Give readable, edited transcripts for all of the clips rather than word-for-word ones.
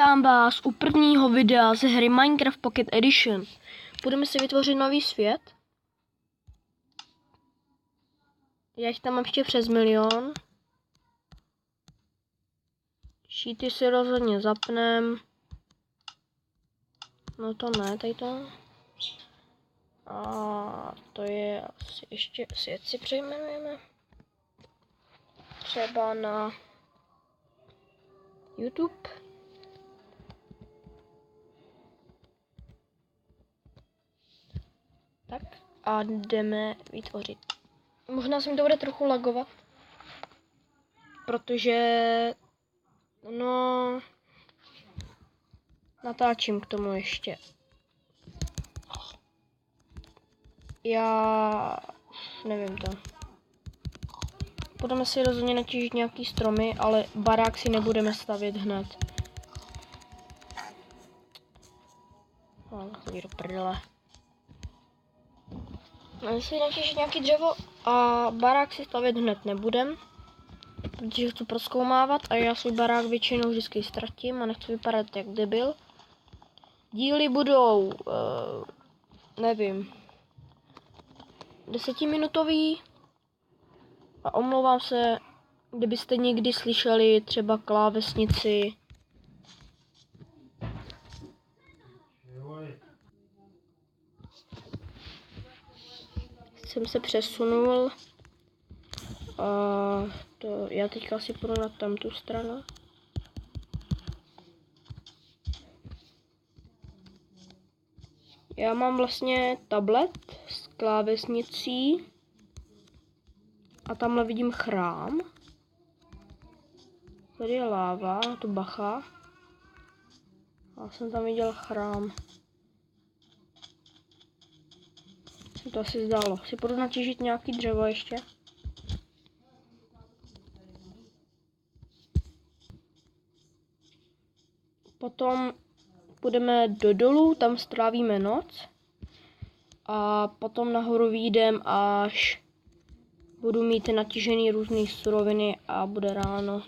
Vítám vás u prvního videa ze hry Minecraft Pocket Edition. Budeme si vytvořit nový svět. Já jich tam mám ještě přes 1 000 000. Šíty si rozhodně zapnem. No to ne, tady to. A to je asi ještě svět si přejmenujeme. Třeba na YouTube. Tak a jdeme vytvořit. Možná se mi to bude trochu lagovat, protože no natáčím k tomu ještě. Já nevím to. Budeme si rozhodně natížit nějaký stromy, ale barák si nebudeme stavět hned. Chodí do prdele. Máme si natížit nějaký dřevo a barák si stavět hned nebudem, protože chci prozkoumávat a já svůj barák většinou vždycky ztratím a nechci vypadat jak debil. Díly budou, nevím, 10minutový a omlouvám se, kdybyste někdy slyšeli třeba klávesnici. Jsem se přesunul a to já teďka si půjdu na tamtu stranu. Já mám vlastně tablet s klávesnicí a tamhle vidím chrám. Tady je láva, tu bacha. Já jsem tam viděl chrám. Se to asi zdálo. Si půjdu natížit nějaký dřevo ještě. Potom půjdeme do dolu, tam strávíme noc. A potom nahoru vyjdem, až budu mít natížený různé suroviny a bude ráno.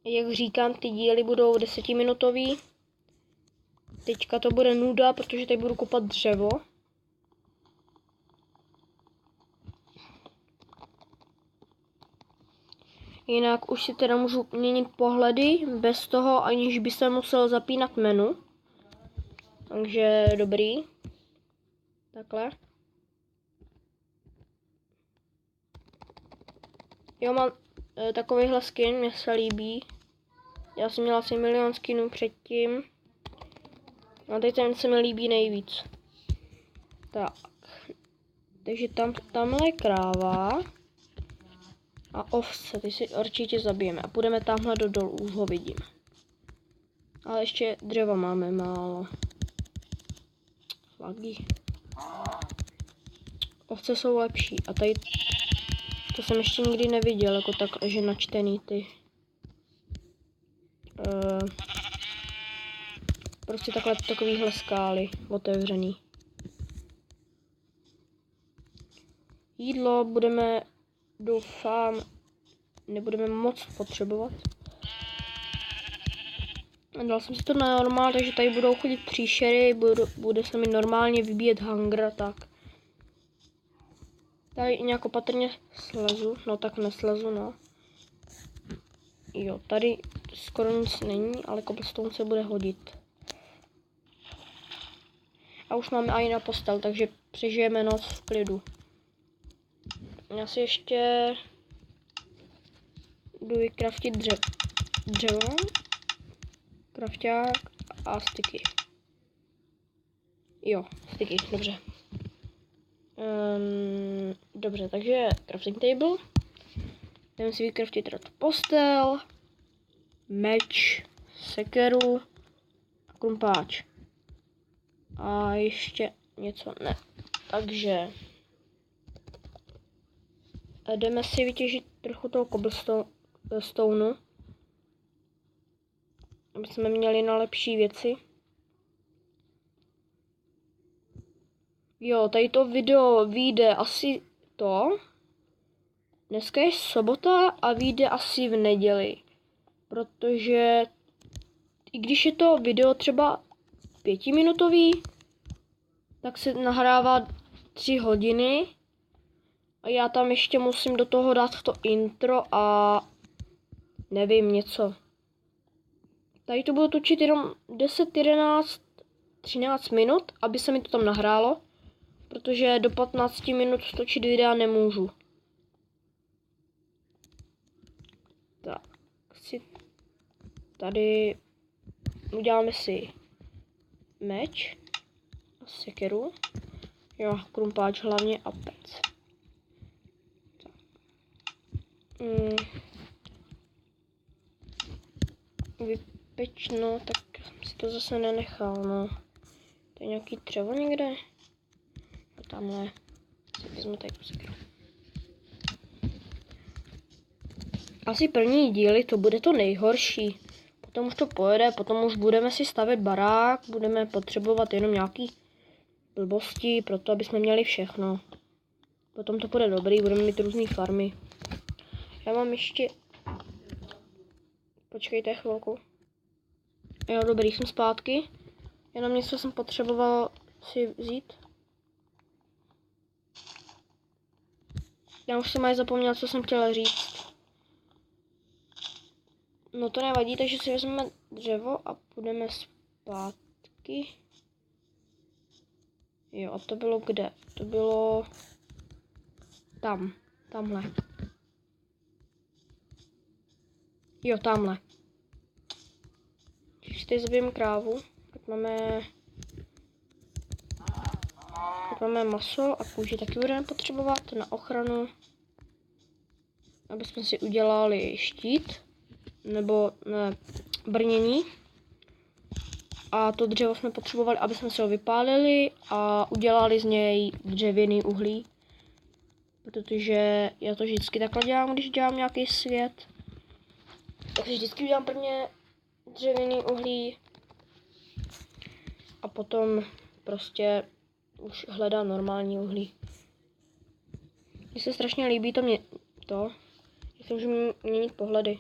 Jak říkám, ty díly budou 10minutový. Teďka to bude nuda, protože tady budu kopat dřevo. Jinak už si teda můžu měnit pohledy bez toho, aniž by se musel zapínat menu. Takže dobrý. Takhle. Jo, mám takovýhle skin, mě se líbí. Já jsem měla asi 1 000 000 skinů předtím. A teď ten se mi líbí nejvíc. Tak. Takže tamhle je kráva. A ovce, ty si určitě zabijeme. A půjdeme tamhle do dolu, už ho vidím. Ale ještě dřeva máme málo. Lagy. Ovce jsou lepší. A tady to jsem ještě nikdy neviděl, jako tak, že načtený ty. Prostě takovýhle skály otevřený. Jídlo budeme, doufám, nebudeme moc potřebovat. Dal jsem si to na normál, takže tady budou chodit příšery, bude se mi normálně vybíjet hunger, tak. Tady nějak opatrně slezu, no tak neslezu, no. Jo, tady skoro nic není, ale cobblestone se bude hodit. A už máme i na postel, takže přežijeme noc v klidu. Já si ještě jdu vykraftit dřevo, krafťák a styky. Jo, styky, dobře. Dobře, takže crafting table. Jdeme si vykraftit teda tu postel, meč, sekeru a krumpáč. A ještě něco ne. Takže jdeme si vytěžit trochu toho cobblestoneu, aby jsme měli na lepší věci. Jo, tady to video vyjde asi to dneska je sobota a vyjde asi v neděli. Protože i když je to video třeba 5minutový, tak se nahrává 3 hodiny. A já tam ještě musím do toho dát to intro a nevím něco. Tady to budu točit jenom 10, 11, 13 minut, aby se mi to tam nahrálo. Protože do 15 minut točit videa nemůžu. Tak, tady uděláme si meč a sekeru. Jo, krumpáč hlavně a pec. Vypeč, no, tak si to zase nenechal, no. To je nějaký dřevo někde? A tamhle si vezmu tady tu sekeru. Asi první díly to bude to nejhorší. Potom už to pojede, potom už budeme si stavět barák, budeme potřebovat jenom nějaký blbosti, proto aby jsme měli všechno. Potom to bude dobrý, budeme mít různé farmy. Já mám ještě... Počkejte chvilku. Jo, dobrý, jsem zpátky. Jenom něco jsem potřeboval si vzít. Já už jsem aj zapomněl, co jsem chtěla říct. No to nevadí, takže si vezmeme dřevo a půjdeme zpátky. Jo, a to bylo kde? To bylo... Tam. Tamhle. Jo, tamhle. Když tady zabijeme krávu, tak máme maso a kůži taky budeme potřebovat na ochranu, aby jsme si udělali štít, nebo ne, brnění. A to dřevo jsme potřebovali, aby jsme se ho vypálili a udělali z něj dřevěný uhlí. Protože já to vždycky takhle dělám, když dělám nějaký svět. Takže vždycky udělám prvně dřevěný uhlí a potom prostě už hledám normální uhlí. Mně se strašně líbí to jak se můžu měnit pohledy.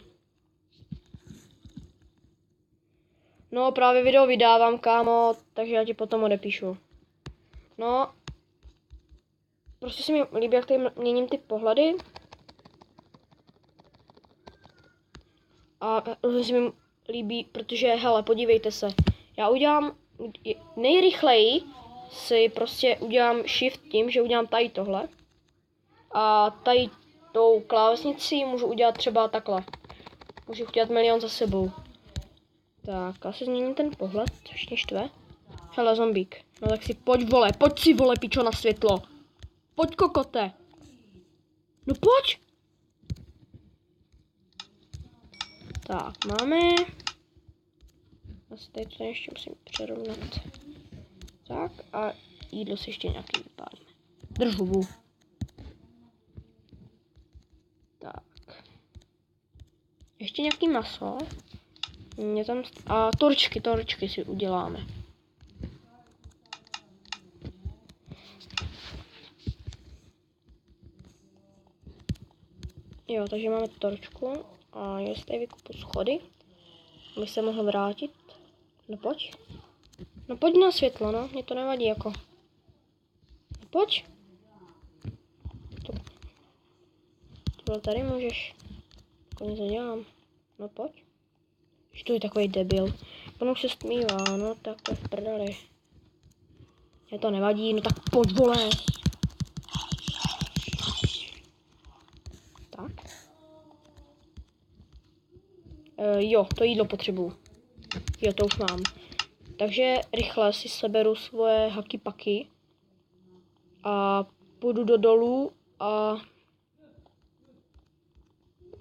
No, právě video vydávám, kámo, takže já ti potom odepíšu. No, prostě se mi líbí, jak tady měním ty pohledy. A se mi líbí, protože, hele, podívejte se. Já udělám nejrychleji si prostě udělám shift tím, že udělám tady tohle. A tady tou klávesnicí můžu udělat třeba takhle. Můžu udělat milion za sebou. Tak, asi změním ten pohled, což mě štve. Hele, zombík. No tak si pojď, vole, pojď si, vole, pičo, na světlo. Pojď, kokote. No pojď. Tak, máme. Asi tady to ještě musím přerovnat. Tak, a jídlo si ještě nějaký vypálíme. Drž hubu. Tak. Ještě nějaký maso. Mě tam... A torčky si uděláme. Jo, takže máme torčku. A já si tady vykupu schody, aby se mohl vrátit. No pojď. No pojď na světlo, no. Mě to nevadí jako. No pojď. To tady můžeš. Jako nic nedělám. No pojď. Že to je takový debil. On už se stmívá, no tak to je v prdeli. Mě to nevadí, no tak pojď, vole. Tak. Jo, to jídlo potřebuju. Jo, to už mám. Takže rychle si seberu svoje haky paky a půjdu do dolů a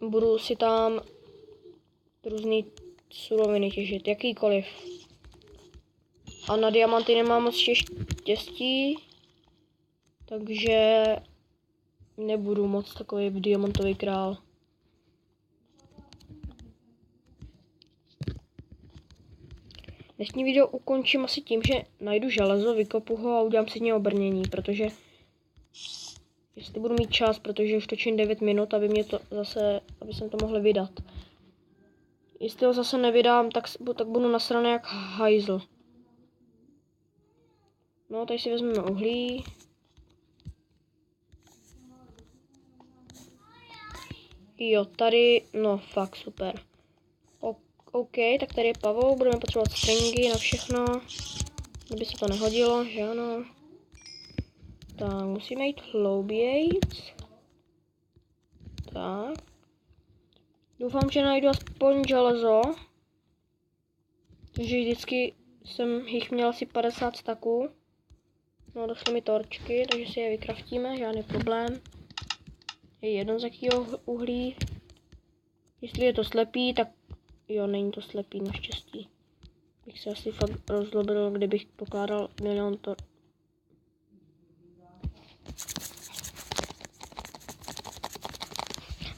budu si tam různý suroviny těžit, jakýkoliv. A na diamanty nemám moc štěstí, takže nebudu moc takový diamantový král. Dnešní video ukončím asi tím, že najdu železo, vykopu ho a udělám si z něho brnění, protože Jestli budu mít čas, protože už točím 9 minut, aby jsem to mohl vydat. Jestli ho zase nevydám, tak budu nasraný jak hajzl. No, tady si vezmeme uhlí. Jo, tady, no fakt super. OK, tak tady je pavouk, budeme potřebovat stringy na všechno. Kdyby se to nehodilo, že ano. Tak, musíme jít hloubějc. Tak. Doufám, že najdu aspoň železo. Takže vždycky jsem jich měl asi 50 staků. No, došly mi torčky, takže si je vykraftíme, žádný problém. Je jedno z jakého uhlí. Jestli je to slepý, tak jo, není to slepý, naštěstí. Bych se asi fakt rozlobil, kdybych pokládal milion tor.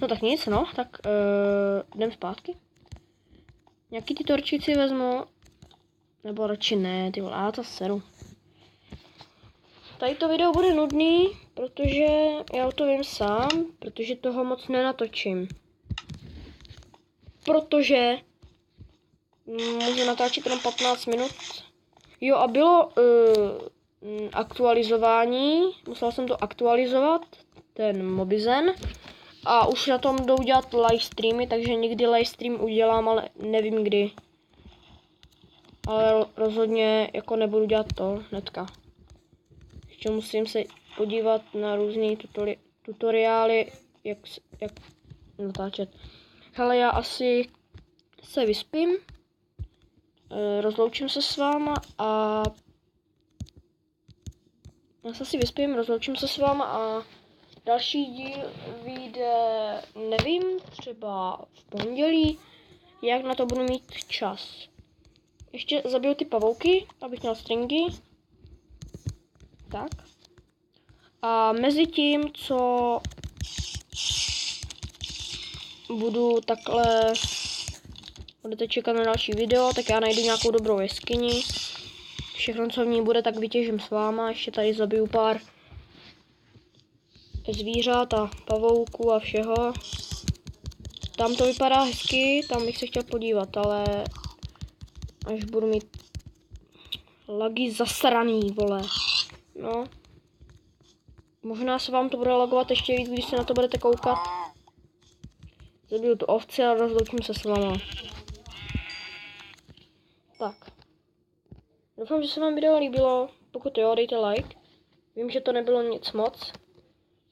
No tak nic, no, tak jdem zpátky. Nějaký ty torčky si vezmu, nebo radši ne, ty vole, já to seru. Tady to video bude nudný, protože já to vím sám, protože toho moc nenatočím. Protože můžu natáčet jenom 15 minut. Jo, a bylo aktualizování, musel jsem to aktualizovat, ten Mobizen. A už na tom jdou dělat live streamy, takže někdy live stream udělám, ale nevím kdy. Ale rozhodně jako nebudu dělat to hnedka. Ještě musím se podívat na různé tutoriály, jak natáčet. Hele, já asi se vyspím, rozloučím se s váma a další díl vyjde, nevím, třeba v pondělí, jak na to budu mít čas. Ještě zabiju ty pavouky, abych měl stringy. Tak. A mezi tím, co budu takhle, budete čekat na další video, tak já najdu nějakou dobrou jeskyni. Všechno, co v ní bude, tak vytěžím s váma. Ještě tady zabiju pár zvířat a pavouků a všeho. Tam to vypadá hezky, tam bych se chtěl podívat, ale až budu mít lagy zasraný, vole. No. Možná se vám to bude lagovat ještě víc, když se na to budete koukat. Zabiju tu ovci a rozloučím se s váma. Tak. Doufám, že se vám video líbilo. Pokud jo, dejte like. Vím, že to nebylo nic moc,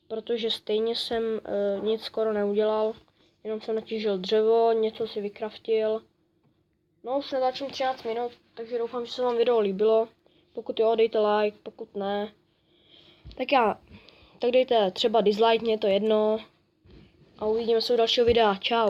protože stejně jsem nic skoro neudělal. Jenom jsem natěžil dřevo, něco si vykraftil. No, už natáčím 13 minut, takže doufám, že se vám video líbilo. Pokud jo, dejte like, pokud ne, tak dejte třeba dislike, mě je to jedno. A uvidíme se u dalšího videa. Čau.